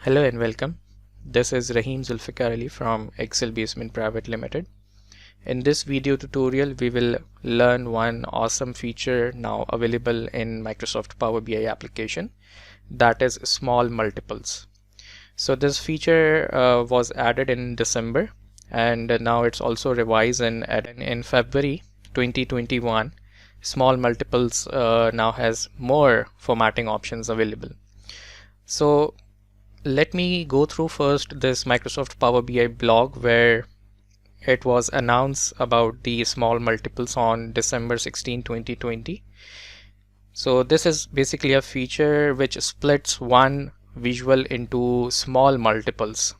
Hello and welcome. This is Rahim Zulfikar Ali from Excel Basement Private Limited. In this video tutorial, we will learn one awesome feature now available in Microsoft Power BI application, that is small multiples. So this feature was added in December, and now it's also revised in February 2021. Small multiples now has more formatting options available. So let me go through first this Microsoft Power BI blog where it was announced about the small multiples on December 16, 2020. So this is basically a feature which splits one visual into small multiples,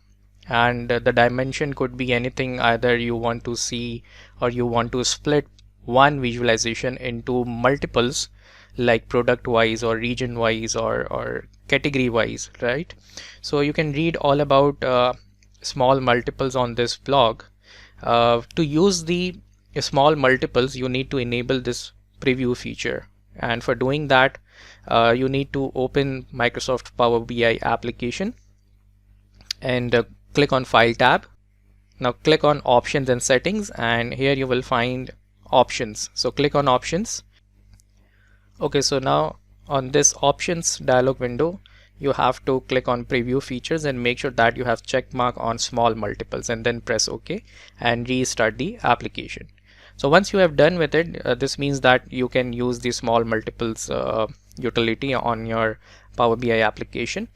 and the dimension could be anything. Either you want to see or you want to split one visualization into multiples like product wise or region wise or category wise, right? So you can read all about small multiples on this blog. To use the small multiples, you need to enable this preview feature, and for doing that you need to open Microsoft Power BI application and click on File tab. Now click on Options and Settings, and here you will find Options. So click on Options. Okay, so now on this Options dialog window, you have to click on Preview Features and make sure that you have check mark on small multiples, and then press OK and restart the application. So once you have done with it, this means that you can use the small multiples utility on your Power BI application.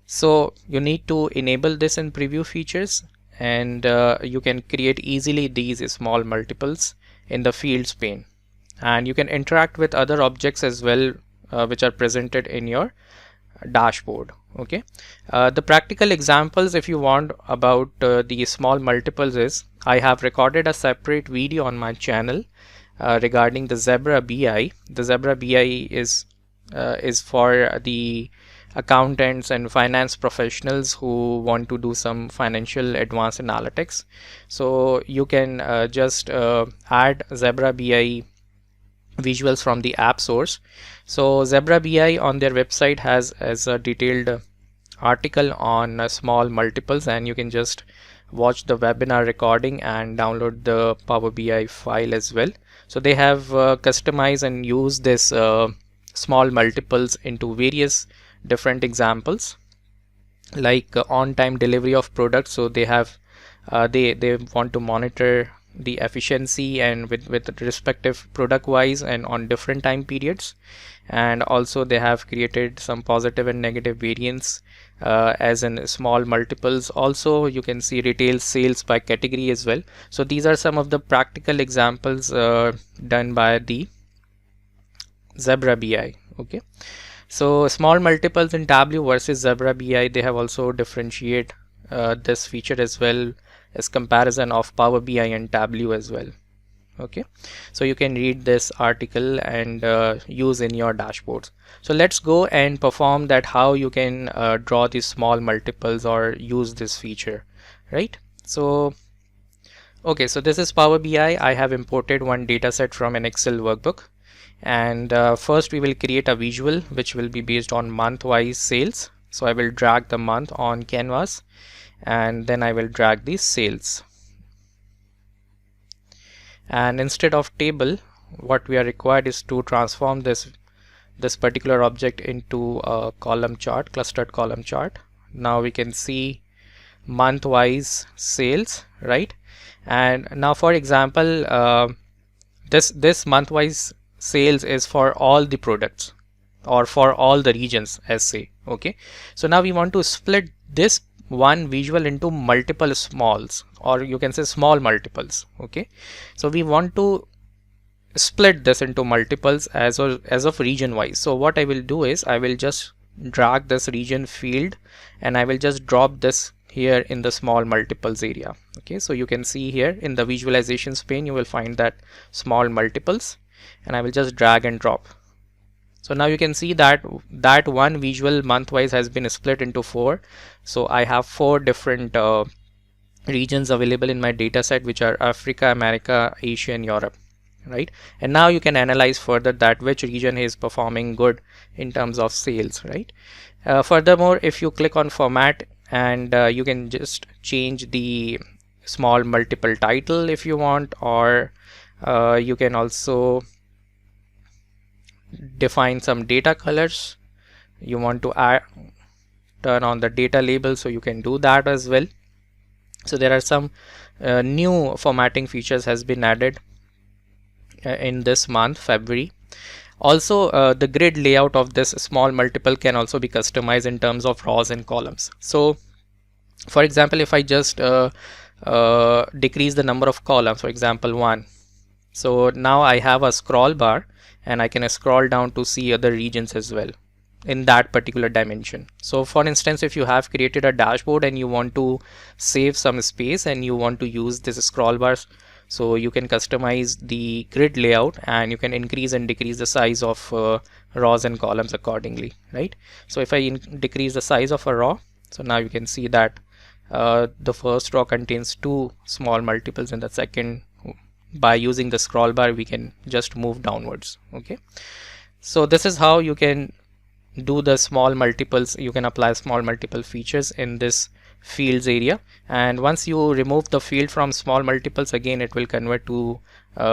So you need to enable this in Preview Features, and you can create easily these small multiples in the Fields pane, and you can interact with other objects as well which are presented in your dashboard. Okay, the practical examples if you want about the small multiples is I have recorded a separate video on my channel regarding the Zebra BI. The Zebra BI is for the accountants and finance professionals who want to do some financial advanced analytics. So you can just add Zebra BI visuals from the app source. So Zebra BI on their website has a detailed article on small multiples, and you can just watch the webinar recording and download the Power BI file as well. So they have customized and used this small multiples into various different examples, like on-time delivery of products. So they have they want to monitor the efficiency and with respective product wise and on different time periods, and also they have created some positive and negative variance as in small multiples. Also you can see retail sales by category as well. So these are some of the practical examples done by the Zebra BI. Okay, so small multiples in Tableau versus Zebra BI, they have also differentiate this feature as well as comparison of Power BI and Tableau as well. Okay, so you can read this article and use in your dashboards. So let's go and perform that, how you can draw these small multiples or use this feature, right? So okay, so this is Power BI. I have imported one data set from an Excel workbook, and first we will create a visual which will be based on month wise sales. So I will drag the month on canvas, and then I will drag the sales, and instead of table, what we are required is to transform this particular object into a column chart, clustered column chart. Now we can see month wise sales, right? And now for example, this month wise sales is for all the products or for all the regions as say. Okay, so now we want to split this one visual into multiple smalls, or you can say small multiples. Okay, so we want to split this into multiples as of region wise. So what I will do is I will just drag this region field and I will just drop this here in the small multiples area. Okay, so you can see here in the visualizations pane you will find that small multiples, and I will just drag and drop. So now you can see that one visual month wise has been split into 4. So I have 4 different regions available in my data set, which are Africa, America, Asia and Europe, right? And now you can analyze further that which region is performing good in terms of sales, right? Furthermore, if you click on format and you can just change the small multiple title if you want, or you can also define some data colors. You want to turn on the data label, so you can do that as well. So there are some new formatting features has been added in this month, February. Also, the grid layout of this small multiple can also be customized in terms of rows and columns. So for example, if I just decrease the number of columns, for example 1, so now I have a scroll bar and I can scroll down to see other regions as well in that particular dimension. So for instance, if you have created a dashboard and you want to save some space and you want to use this scroll bars, so you can customize the grid layout and you can increase and decrease the size of rows and columns accordingly, right? So if I decrease the size of a row, so now you can see that the first row contains 2 small multiples, and the second, by using the scroll bar, we can just move downwards. Okay, so this is how you can do the small multiples. You can apply small multiple features in this fields area, and once you remove the field from small multiples, again it will convert to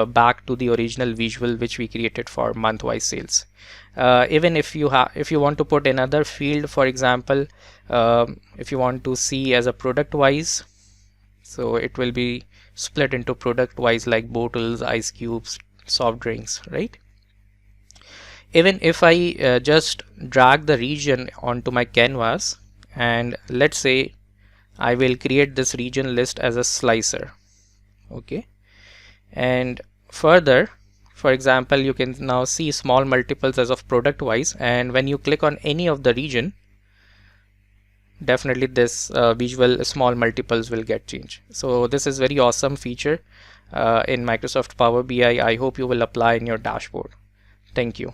back to the original visual which we created for month-wise sales. Even if you want to put another field, for example, if you want to see as a product wise, so it will be split into product wise, like bottles, ice cubes, soft drinks, right? Even if I just drag the region onto my canvas, and let's say I will create this region list as a slicer. Okay, and further, for example, you can now see small multiples as of product wise, and when you click on any of the region, definitely this visual small multiples will get changed. So this is very awesome feature in Microsoft Power BI. I hope you will apply in your dashboard. Thank you.